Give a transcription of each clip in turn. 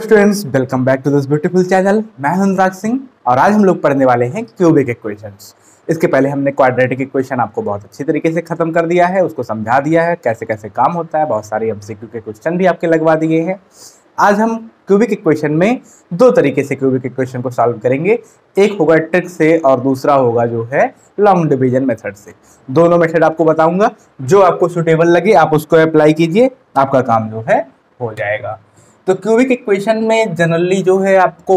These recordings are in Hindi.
Students, welcome back to this beautiful channel. मैं हूं अनुराग सिंह और आज हम लोग पढ़ने वाले हैं क्यूबिक इक्वेशंस। इसके पहले हमने क्वाड्रेटिक इक्वेशन आपको बहुत अच्छी तरीके से खत्म कर दिया है, उसको समझा दिया है कैसे कैसे काम होता है, बहुत सारे एमसीक्यू के क्वेश्चन भी आपके लगवा दिए हैं। आज हम क्यूबिक इक्वेशन में दो तरीके से क्यूबिक इक्वेशन को सॉल्व करेंगे। एक होगा ट्रिक से और दूसरा होगा जो है लॉन्ग डिवीजन मेथड से। दोनों मेथड आपको बताऊंगा, जो आपको सुटेबल लगे आप उसको अप्लाई कीजिए, आपका काम जो है हो जाएगा। तो क्यूबिक इक्वेशन में जनरली जो है आपको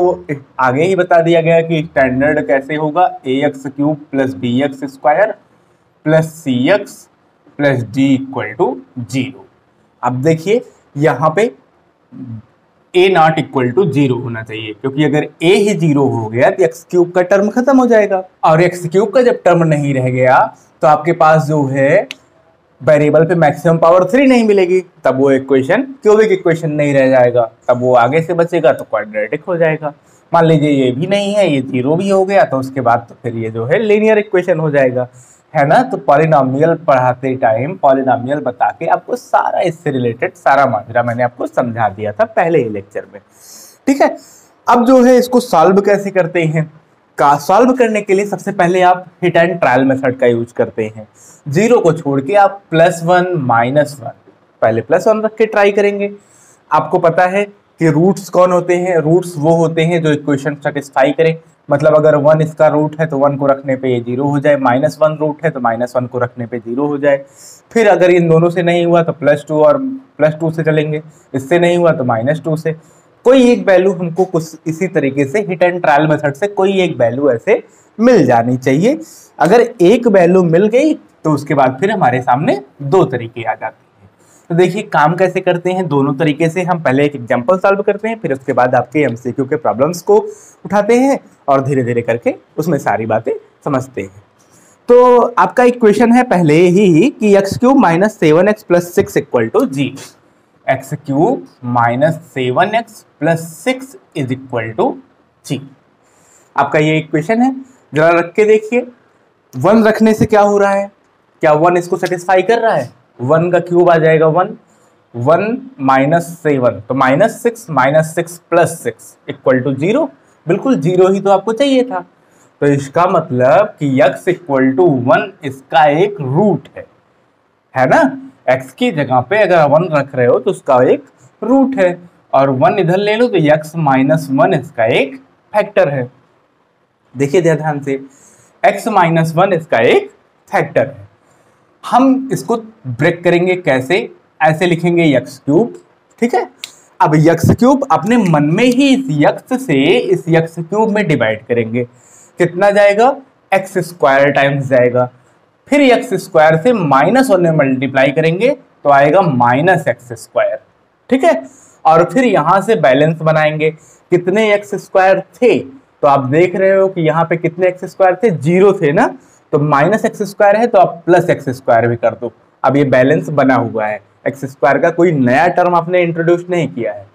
आगे ही बता दिया गया कि स्टैंडर्ड कैसे होगा, ax cube plus bx square plus cx plus d equal to 0। अब देखिए यहाँ पे a नॉट इक्वल टू 0 होना चाहिए, क्योंकि अगर a ही 0 हो गया तो x क्यूब का टर्म खत्म हो जाएगा, और x क्यूब का जब टर्म नहीं रह गया तो आपके पास जो है वेरिएबल पे मैक्सिमम पावर 3 नहीं मिलेगी, तब वो इक्वेशन क्यूबिक इक्वेशन नहीं रह जाएगा, तब वो आगे से बचेगा तो क्वाड्रेटिक हो जाएगा। मान लीजिए ये भी नहीं है, ये 0 भी हो गया, तो उसके बाद तो फिर ये जो है लीनियर इक्वेशन हो जाएगा, है ना। तो पॉलिनॉमियल पढ़ाते टाइम पॉलिनॉमियल बता के आपको सारा इससे रिलेटेड सारा माजरा मैंने आपको समझा दिया था पहले ही लेक्चर में, ठीक है। अब जो है इसको सॉल्व कैसे करते हैं, का सॉल्व करने के लिए सबसे पहले आप हिट एंड ट्रायल मेथड का यूज करते हैं। 0 को छोड़ के आप +1 -1, पहले +1 रख के ट्राई करेंगे। आपको पता है कि रूट्स कौन होते हैं, रूट्स वो होते हैं जो इक्वेशन सेटिस्फाई करें। मतलब अगर 1 इसका रूट है तो 1 को रखने पे ये 0 हो जाए, -1 रूट है तो -1 को रखने पे 0 हो जाए। फिर अगर इन दोनों से नहीं हुआ तो +2 और +2 से चलेंगे, इससे नहीं हुआ तो -2 से। कोई एक वैल्यू हमको कुछ इसी तरीके से हिट एंड ट्रायल मेथड से कोई एक वैल्यू ऐसे मिल जानी चाहिए। अगर एक वैल्यू मिल गई तो उसके बाद फिर हमारे सामने दो तरीके आ जाते हैं। तो देखिए काम कैसे करते हैं दोनों तरीके से। हम पहले एक एग्जांपल सॉल्व करते हैं, फिर उसके बाद आपके एमसीक्यू के प्रॉब्लम्स को उठाते हैं और धीरे धीरे करके उसमें सारी बातें समझते हैं। तो आपका इक्वेशन है पहले ही कि x³ - 7x + 6 = 0। x³ - 7x + 6 = 0। आपका ये इक्वेशन है, जरा रख के देखिए। 1 रखने से क्या हो रहा है, क्या 1 इसको सेटिस्फाई कर रहा है? 1 का क्यूब आ जाएगा 1 - 7, तो -6 - 6 + 6 = 0। बिल्कुल 0 ही तो आपको चाहिए था। तो इसका मतलब कि x = 1 इसका एक रूट है ना। x की जगह पे अगर 1 रख रहे हो तो उसका एक रूट है, और 1 इधर ले लो तो x - 1 इसका एक फैक्टर है। देखिए ध्यान से, x - 1 इसका एक फैक्टर है। हम इसको ब्रेक करेंगे कैसे, ऐसे लिखेंगे x³, ठीक है। अब x³ अपने मन में ही इस x से इस x³ में डिवाइड करेंगे, कितना जाएगा, x² टाइम्स जाएगा। फिर x² से -1 में मल्टीप्लाई करेंगे तो आएगा -x², ठीक है। और फिर यहां से बैलेंस बनाएंगे, कितने x² थे, तो आप देख रहे हो कि यहाँ पे कितने x² थे, 0 थे ना, तो -x² है तो आप +x² भी कर दो। अब ये बैलेंस बना हुआ है, x² का कोई नया टर्म आपने इंट्रोड्यूस नहीं किया है।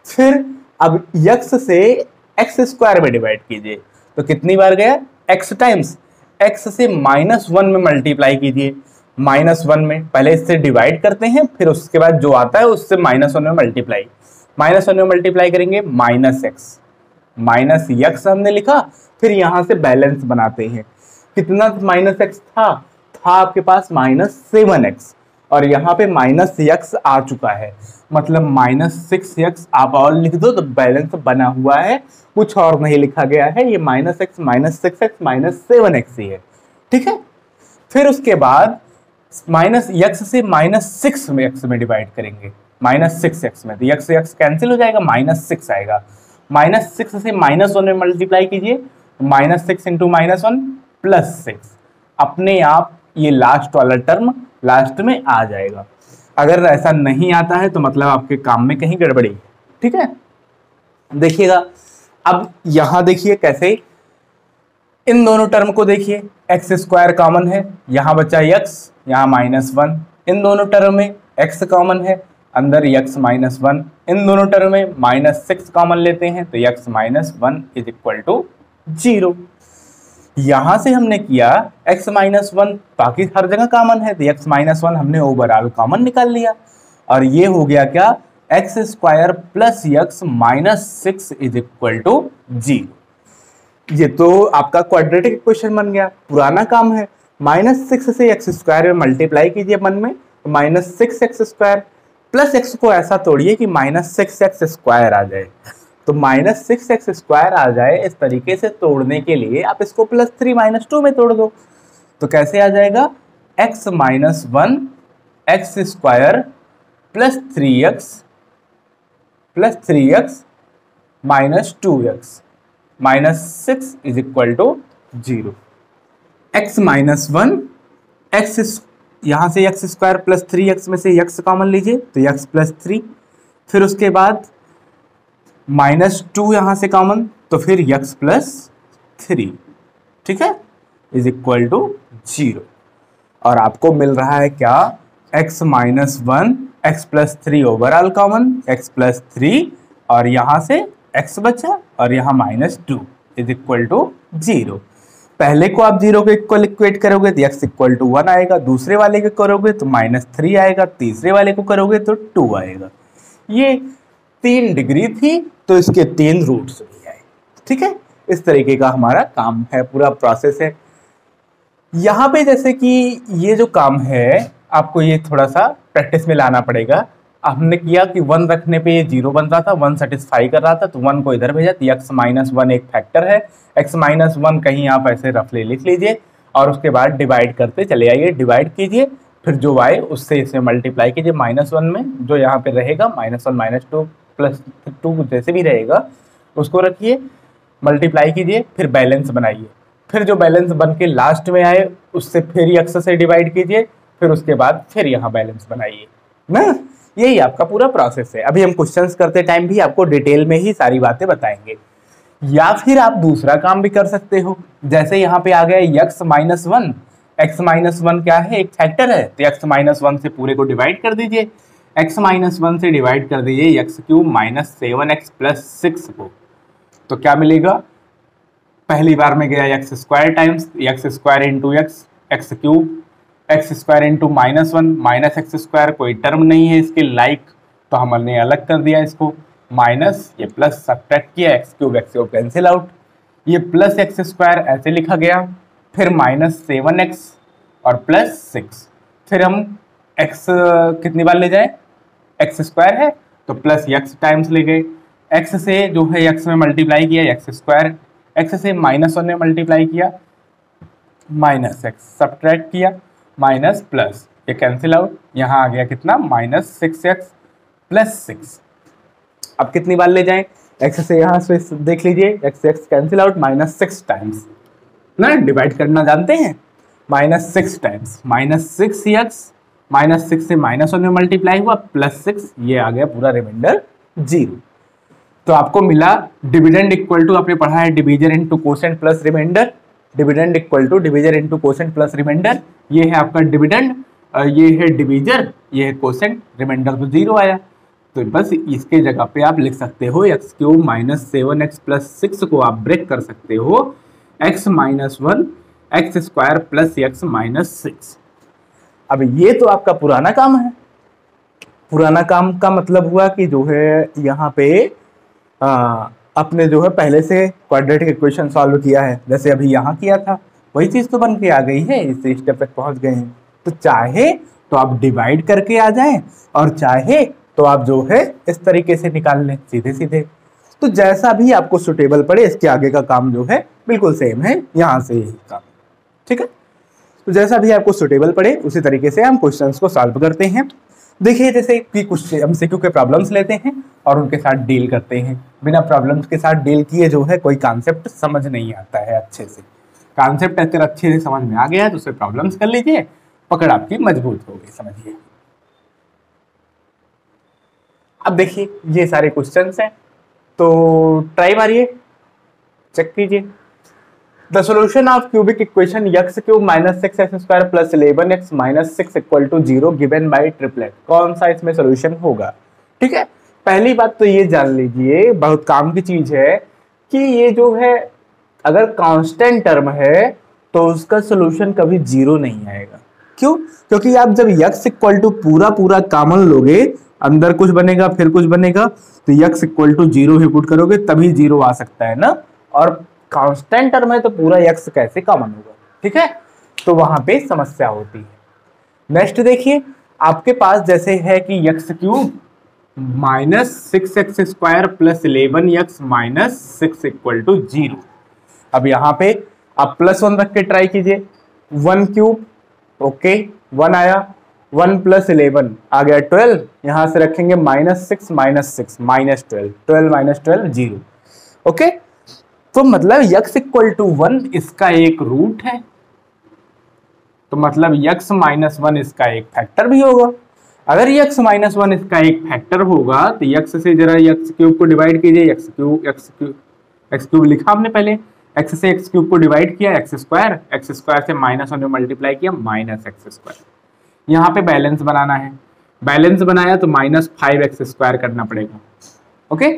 फिर अब x से x² में डिवाइड कीजिए, तो कितनी बार गया, x टाइम्स x से -1 में मल्टीप्लाई कीजिए। -1 में पहले इससे डिवाइड करते हैं, फिर उसके बाद जो आता है उससे -1 में मल्टीप्लाई, -1 में मल्टीप्लाई करेंगे -x हमने लिखा। फिर यहां से बैलेंस बनाते हैं, कितना -x था आपके पास -7x, और यहाँ पे -x आ चुका है, मतलब -6x आप और लिख दो तो बैलेंस बना हुआ है, कुछ और नहीं लिखा गया है। ये -x -6x -7x ही है, ठीक है। फिर उसके बाद -x से -6x में डिवाइड करेंगे, -6x में, तो x कैंसिल हो जाएगा, -6 आएगा। -6 से -1 में मल्टीप्लाई कीजिए, -6 × -1 + 6, अपने आप ये लास्ट वाला टर्म लास्ट में आ जाएगा। अगर ऐसा नहीं आता है तो मतलब आपके काम में कहीं गड़बड़ी, ठीक है। देखिएगा अब यहां देखिए कैसे, इन दोनों टर्म को देखिए, x² कॉमन है, यहां बचा x, यहां -1, इन दोनों टर्म में x कॉमन है, अंदर x - 1, इन दोनों टर्म में -6 कॉमन लेते हैं तो x - 1 = 0। यहां से हमने किया x - 1, बाकी हर जगह कॉमन है तो x - 1 हमने ओवरऑल कॉमन निकाल लिया, और ये हो गया क्या, x square plus x minus 6 is equal to 0। ये तो आपका क्वाड्रेटिक इक्वेशन बन गया। पुराना काम है, -6 से एक्स स्क्वायर में मल्टीप्लाई कीजिए मन में, -6x² प्लस एक्स को ऐसा तोड़िए कि -6x² आ जाए, तो -6x² आ जाए। इस तरीके से तोड़ने के लिए आप इसको +3 - 2 में तोड़ दो, तो कैसे आ जाएगा, x - 1 x² plus 3x minus 2x -6 is equal to 0। x - 1 x, यहाँ से x² प्लस 3x में से x कॉमन लीजिए तो x प्लस 3, फिर उसके बाद -2 यहाँ से कॉमन तो फिर x प्लस 3, ठीक है, इज इक्वल टू 0। और आपको मिल रहा है क्या, x - 1 x plus 3 overall common x plus 3, और यहाँ से x बचा और यहाँ -2 इज इक्वल टू 0। पहले को आप 0 के इक्वल इक्वेट करोगे तो x इक्वल टू 1 आएगा, दूसरे वाले के करोगे तो -3 आएगा, तीसरे वाले को करोगे तो 2 आएगा। ये 3 डिग्री थी तो इसके 3 रूट्स भी आए, ठीक है। इस तरीके का हमारा काम है, पूरा प्रोसेस है। यहाँ पे जैसे कि ये जो काम है आपको ये थोड़ा सा प्रैक्टिस में लाना पड़ेगा। हमने किया कि 1 रखने पे ये 0 बन रहा था, 1 सेटिस्फाई कर रहा था, तो 1 को इधर भेजा, तो x - 1 एक फैक्टर है, x - 1 कहीं आप ऐसे रफली लिख लीजिए और उसके बाद डिवाइड करते चले आइए, डिवाइड कीजिए, फिर जो आए उससे इसे मल्टीप्लाई कीजिए। -1 में जो यहाँ पे रहेगा -1 - 2 प्लस 2 जैसे भी रहेगा उसको रखिए, मल्टीप्लाई कीजिए, फिर बैलेंस बनाइए, फिर जो बैलेंस बन के लास्ट में आए उससे फिर x से डिवाइड कीजिए, फिर उसके बाद फिर यहाँ बैलेंस बनाइए ना। यही आपका पूरा प्रोसेस है। अभी हम क्वेश्चंस करते टाइम भी आपको डिटेल में ही सारी बातें बताएंगे। या फिर आप दूसरा काम भी कर सकते हो, जैसे यहाँ पे आ गया x - 1, x - 1 क्या है, एक फैक्टर है, तो x - 1 से पूरे को डिवाइड कर दीजिए, x - 1 से डिवाइड कर दीजिए x³ - 7x प्लस 6 को, तो क्या मिलेगा, पहली बार में गया x² times x² into x³ x² into -1 -x² कोई टर्म नहीं है इसके लाइक, तो हमने अलग कर दिया इसको, माइनस ये प्लस सब्ट्रैक्ट किया, x³ x³ कैंसिल आउट, ये प्लस x² ऐसे लिखा गया, फिर -7x और प्लस 6, फिर हम x कितनी बार ले जाए, x² है तो प्लस x टाइम्स ले गए, x से जो है x में मल्टीप्लाई किया x², x से -1 में मल्टीप्लाई किया -x, सब्ट्रैक्ट किया माइनस प्लस, ये कैंसिल आउट, यहाँ आ गया कितना -6x प्लस 6। अब कितनी बार ले जाएं, x से यहाँ से देख लीजिए x कैंसिल आउट, -6 टाइम्स ना, डिवाइड करना जानते हैं, -6 टाइम्स -6x, -6 से -1 में मल्टीप्लाई हुआ प्लस 6, ये आ गया पूरा रिमाइंडर 0। तो आपको मिला डिविडेंड इक्वल टू, आपने पढ़ा है division into quotient plus remainder, dividend equal to division into quotient plus remainder, ये है आपका डिविडेंड, ये है डिवीजर, ये है कोसेंट, रिमाइंडर तो 0 आया, तो बस इसके जगह पे आप लिख सकते हो x³ - 7x प्लस 6 को आप ब्रेक कर सकते हो x - 1 x² plus x minus 6। अब ये तो आपका पुराना काम है। पुराना काम का मतलब हुआ कि जो है यहाँ पे अपने जो है पहले से क्वाड्रेटिक इक्वेशन सॉल्व किया है, जैसे अभी यहाँ किया था वही चीज़ तो बन के आ गई है, इस स्टेप तक पहुँच गए हैं। तो चाहे तो आप डिवाइड करके आ जाएं और चाहे तो आप जो है इस तरीके से निकाल लें सीधे सीधे, तो जैसा भी आपको सुटेबल पड़े। इसके आगे का काम जो है बिल्कुल सेम है, यहाँ से यही काम, ठीक है। तो जैसा भी आपको सुटेबल पड़े उसी तरीके से हम क्वेश्चंस को सॉल्व करते हैं। देखिए जैसे कि कुछ MCQ के प्रॉब्लम्स लेते हैं और उनके साथ डील करते हैं। बिना प्रॉब्लम्स के साथ डील किए जो है कोई कॉन्सेप्ट समझ नहीं आता है अच्छे से। कॉन्सेप्ट अगर अच्छे से समझ में आ गया है तो उसे प्रॉब्लम्स कर लीजिए, पकड़ आपकी मजबूत हो गई, समझिए। अब देखिए ये सारे क्वेश्चंस हैं, तो ट्राई मारिए, चेक कीजिए। The solution of cubic equation x³ - 6x² + 11x - 6 = 0 given by triplet, कौन सा इसमें सॉल्यूशन होगा। ठीक है, पहली बात तो ये जान लीजिए, बहुत काम की चीज है कि ये जो है अगर कांस्टेंट टर्म है तो उसका सॉल्यूशन कभी 0 नहीं आएगा। क्यों? क्योंकि आप जब x = पूरा पूरा कॉमन लोगे अंदर कुछ बनेगा फिर कुछ बनेगा, तो x इक्वल टू 0 ही पुट करोगे तभी 0 आ सकता है ना, और कांस्टेंट टर्म है तो पूरा x कैसे कॉमन होगा, ठीक है, तो वहां पे समस्या होती है। नेक्स्ट देखिए, आपके पास जैसे है कि x cube -6x² plus 11x minus 6 equal to 0। अब यहाँ पे आप +1 रख के ट्राई कीजिए, 1 क्यूब, ओके 1 आया, 1 प्लस 11 आ गया 12, यहां से रखेंगे -6 -6 -12, 12 -12 0, ओके। तो मतलब x इक्वल टू 1 इसका एक रूट है, तो मतलब x -1 इसका एक फैक्टर भी होगा। अगर x -1 इसका एक फैक्टर होगा तो x से जरा x क्यूब को डिवाइड कीजिए, x क्यूब लिखा हमने पहले, x से x क्यूब को डिवाइड किया, x स्क्वायर से -1 में मल्टीप्लाई किया -x²। यहाँ पे बैलेंस बनाना है, बैलेंस बनाया तो -5x² करना पड़ेगा, ओके।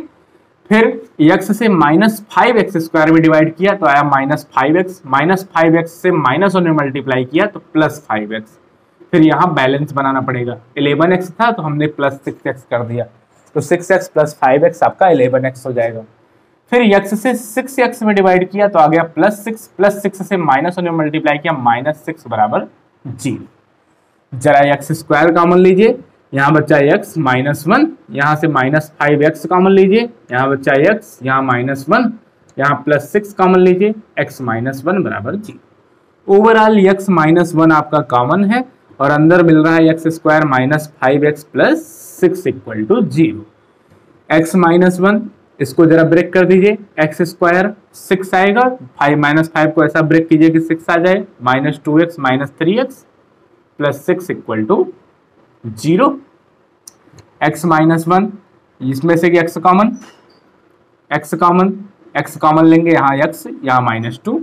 फिर x से -5x² में डिवाइड किया तो आया -5x, -5x से -1 में मल्टीप्लाई किया तो +5x। फिर यहाँ बैलेंस बनाना पड़ेगा, 11x था तो हमने +6x कर दिया, तो 6x + 5x आपका 11x हो जाएगा। फिर x से 6x में डिवाइड किया तो आ गया +6 से -1 में मल्टीप्लाई किया -6 बराबर 0। जरा x² कॉमन लीजिए, यहाँ बच्चा x -1, यहाँ से -5x कॉमन लीजिए, यहाँ बच्चा x, यहाँ -1, यहाँ +6 कॉमन लीजिए, x -1 बराबर 0। ओवरऑल x -1 आपका कॉमन है और अंदर मिल रहा है x² -5x + 6 equal to 0। x -1 इसको जरा ब्रेक कर दीजिए, x² 6 आएगा, 5 को ऐसा ब्रेक कीजिए कि 6 आ जाए, -2x -3x + 6 equal to 0। x -1 इसमें से x कॉमन लेंगे, यहाँ x, यहाँ -2,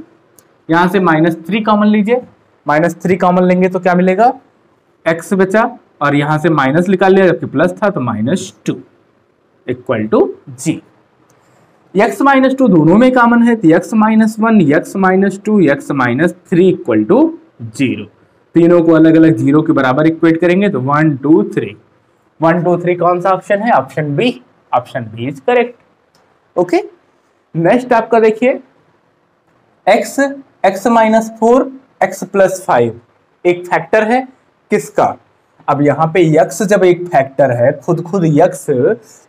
यहाँ से -3 कॉमन लीजिए, -3 कॉमन लेंगे तो क्या मिलेगा, x बचा और यहाँ से माइनस निकाल लिया जबकि प्लस था तो -2 इक्वल टू 0। x -2 दोनों में कॉमन है तो x -1, x -2, x -3 equal to 0। तीनों को अलग अलग 0 के बराबर इक्वेट करेंगे तो 1 2 3, 1 2 3 कौन सा ऑप्शन है, option B, option B is correct, okay. Next आपका देखिए, x -4 x + 5 एक फैक्टर है किसका। अब यहाँ पे x जब एक फैक्टर है खुद x,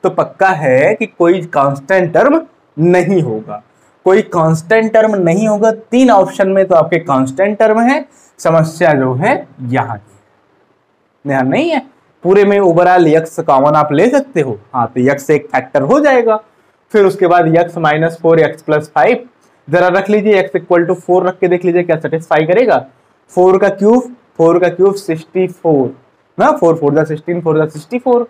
तो पक्का है कि कोई कांस्टेंट टर्म नहीं होगा, कोई कांस्टेंट टर्म नहीं होगा। 3 ऑप्शन में तो आपके कांस्टेंट टर्म है, समस्या जो है यहाँ की, यहाँ नहीं है। पूरे में ओवरऑल x कॉमन आप ले सकते हो, हाँ तो x एक फैक्टर हो जाएगा। फिर उसके बाद x -4 x + 5 जरा रख लीजिए, x इक्वल टू 4 रख के देख लीजिए क्या सेटिस्फाई करेगा। 4 का क्यूब 64 ना, 4 4 जा 16, 4 जा 64,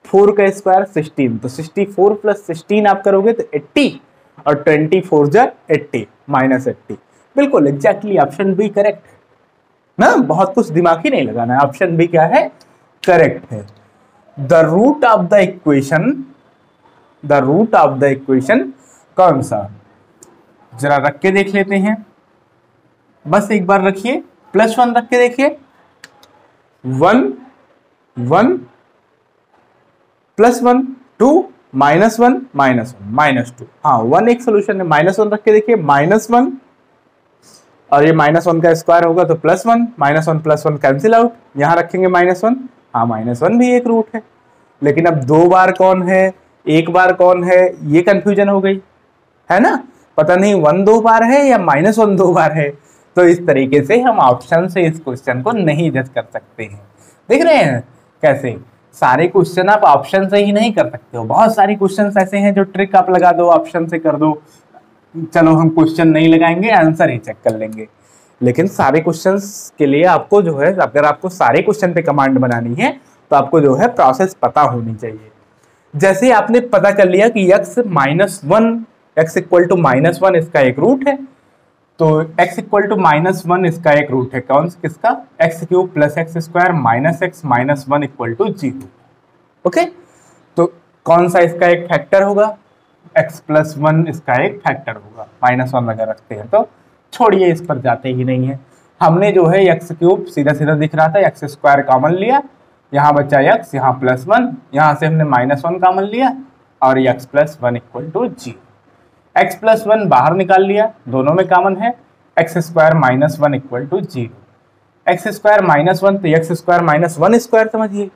4 का स्क्वायर 16, तो 64 + 16 आप करोगे तो 80 और 24 जा 80 -80, बिल्कुल एग्जैक्टली ऑप्शन बी करेक्ट ना, बहुत कुछ दिमाग ही नहीं लगाना है, ऑप्शन बी क्या है, करेक्ट है। The root of the equation कौन सा, जरा रख के देख लेते हैं, बस एक बार रखिए, +1 रख के देखिए, 1 1 +1 2 -1 -2, हाँ 1 एक सोल्यूशन है। -1 रख के देखिए, -1 और ये -1 का स्क्वायर होगा तो +1, -1 +1 कैंसिल आउट, यहाँ रखेंगे -1, हाँ -1 भी एक रूट है। लेकिन अब 2 बार कौन है, 1 बार कौन है, ये कंफ्यूजन हो गई है ना, पता नहीं 1 2 बार है या -1 2 बार है। तो इस तरीके से हम ऑप्शन से इस क्वेश्चन को नहीं जज कर सकते हैं। देख रहे हैं कैसे, सारे क्वेश्चन आप ऑप्शन से ही नहीं कर सकते हो, बहुत सारे क्वेश्चन ऐसे हैं जो ट्रिक आप लगा दो, ऑप्शन से कर दो, चलो हम क्वेश्चन नहीं लगाएंगे, आंसर ही चेक कर लेंगे। लेकिन सारे क्वेश्चंस के लिए आपको जो है, अगर आपको सारे क्वेश्चन पे कमांड बनानी है तो आपको जो है प्रोसेस पता होनी चाहिए। जैसे आपने पता कर लिया कि x इक्वल टू -1 इसका एक रूट है, तो x इक्वल टू -1 इसका एक रूट है, कौन सा, किसका, x³ + x² -x -1 equal to 0, okay. तो कौन सा इसका एक फैक्टर होगा, x + 1 इसका एक फैक्टर होगा। -1 अगर रखते हैं तो छोड़िए, इस पर जाते ही नहीं है। हमने जो है x³ सीधा सीधा दिख रहा था, x² कॉमन लिया यहाँ बचा x, यहाँ +1, यहाँ से हमने -1 कॉमन लिया और x + 1 = 0। x + 1 बाहर निकाल लिया, दोनों में कॉमन है, x² - 1 = 0। x² - 1 तो x² - 1 स्क्वायर समझिए,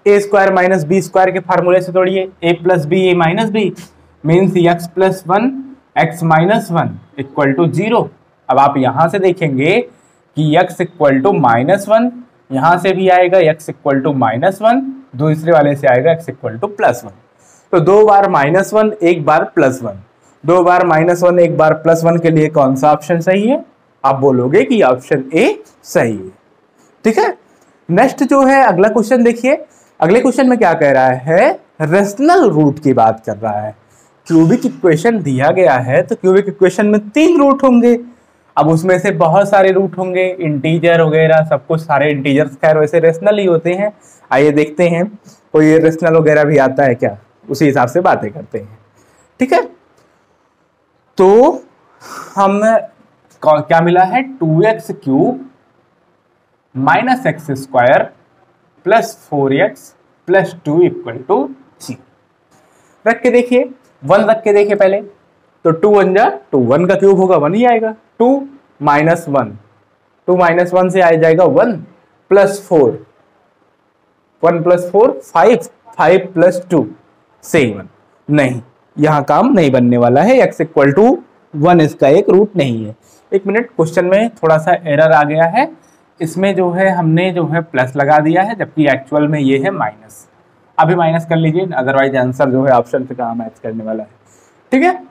a² - b² के फार्मूले से तोड़िए, a + b a - b means x + 1 x - 1 = 0। अब आप यहाँ से देखेंगे कि x = -1, यहाँ से भी आएगा x = -1, दूसरे वाले से आएगा x = +1। तो 2 बार -1 1 बार +1, 2 बार -1 1 बार +1 के लिए कौन सा ऑप्शन सही है? आप बोलोगे कि ऑप्शन ए सही है। ठीक है, नेक्स्ट जो है अगला क्वेश्चन देखिए। अगले क्वेश्चन में क्या कह रहा है? रेशनल रूट की बात कर रहा है। क्यूबिक इक्वेशन दिया गया है तो क्यूबिक इक्वेशन में 3 रूट होंगे। अब उसमें से बहुत सारे रूट होंगे, इंटीजर वगैरह सब कुछ, सारे इंटीजर्स खैर वैसे रेशनल ही होते हैं। आइए देखते हैं कोई रेशनल वगैरह भी आता है क्या, उसी हिसाब से बातें करते हैं। ठीक है, तो हम क्या मिला है? 2x³ - x² + 4x + 2 = 0। रख के देखिए, 1 रख के देखिए पहले, तो 2 1 जा 2, 1 का क्यूब होगा 1 ही आएगा। 2 - 1, 2 - 1 से आ जाएगा 1 + 4, 1 + 4 5, 5 + 2 7। नहीं, यहाँ काम नहीं बनने वाला है, x = 1 इसका एक रूट नहीं है। एक मिनट, क्वेश्चन में थोड़ा सा एरर आ गया है, इसमें जो है हमने जो है प्लस लगा दिया है, जबकि एक्चुअल में ये है माइनस। अभी माइनस कर लीजिए, अदरवाइज आंसर जो है ऑप्शन से कहाँ मैच करने वाला है। ठीक है,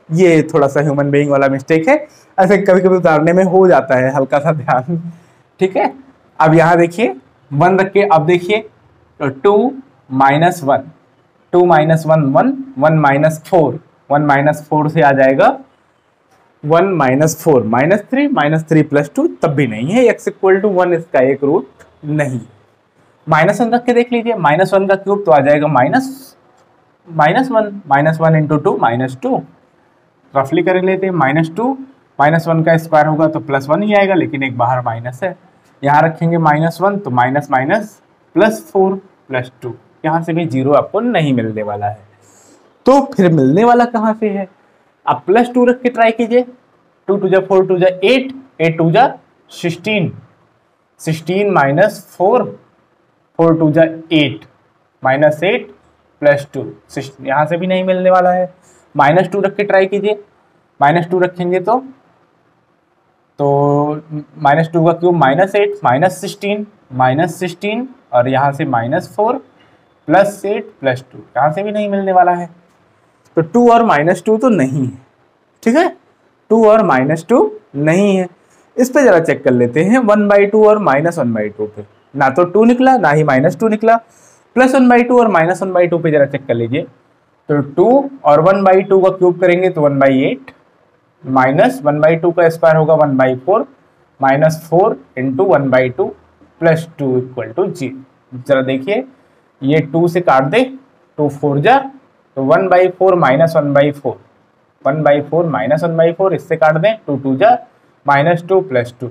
ये थोड़ा सा ह्यूमन बीइंग वाला मिस्टेक है, ऐसे कभी कभी उतारने में हो जाता है, हल्का सा ध्यान। ठीक है, अब यहाँ देखिए 1 रख के, अब देखिए तो 2 - 1, 2 - 1 1, 1 - 4, 1 - 4 से आ जाएगा 1 - 4 -3, -3 + 2 तब भी नहीं है, x = 1 इसका एक रूट नहीं। -1 रख के देख लीजिए, -1 का क्यूब तो आ जाएगा -1, -1 × 2 -2, रफली कर लेते हैं, -2 -1 का स्क्वायर होगा तो +1 ही आएगा, लेकिन एक बाहर माइनस है, यहाँ रखेंगे -1 तो माइनस +4 + 2, यहाँ से भी 0 आपको नहीं मिलने वाला है। तो फिर मिलने वाला कहाँ से है? अब +2 रख के ट्राई कीजिए, 2 × 2 = 4, 2 × 8, 8 × 2 = 16, 16 - 4, 4 × 2 = 8, -8 + 2, यहाँ से भी नहीं मिलने वाला है। -2 रख के ट्राई कीजिए, -2 रखेंगे तो -2 का क्यूब -8, -16 और यहाँ से -4 + 8 + 2, यहाँ से भी नहीं मिलने वाला है। तो 2 और -2 तो नहीं है। ठीक है, 2 और -2 नहीं है। इस पे जरा चेक कर लेते हैं, 1/2 और -1/2 पे ना तो 2 निकला ना ही -2 निकला, +1/2 और -1/2 पे जरा चेक कर लीजिए। तो 2 और 1/2 का क्यूब करेंगे तो 1/8, -1/2 का स्क्वायर होगा 1/4, -4 × 1/2 + 2 = 0। जरा देखिए, ये 2 से काट दे, 2 4 जा तो 1/4 - 1/4, 1/4 - 1/4 इससे काट दें, 2 2 जा -2 + 2,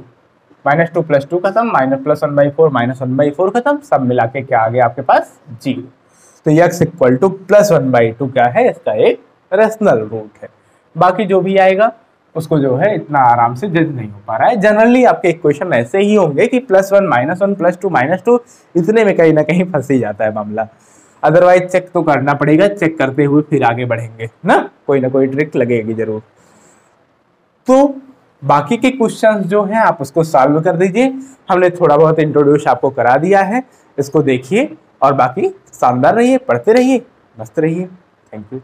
-2 + 2 खत्म, +1/4 -1/4 खत्म, सब मिला के क्या आ गया आपके पास? 0। तो x = +1/2 क्या है? इसका एक रेशनल रूट है। बाकी जो भी आएगा उसको जो है इतना आराम से जज नहीं हो पा रहा है। जनरली आपके इक्वेशन ऐसे ही होंगे कि +1 -1 +2 -2 इतने में कहीं ना कहीं फंस ही जाता है मामला। अदरवाइज चेक तो करना पड़ेगा, चेक करते हुए फिर आगे बढ़ेंगे ना कोई ट्रिक लगेगी जरूर। तो बाकी के क्वेश्चंस जो हैं आप उसको सॉल्व कर दीजिए, हमने थोड़ा बहुत इंट्रोड्यूस आपको करा दिया है, इसको देखिए और बाकी शानदार रहिए, पढ़ते रहिए, मस्त रहिए। Thank you.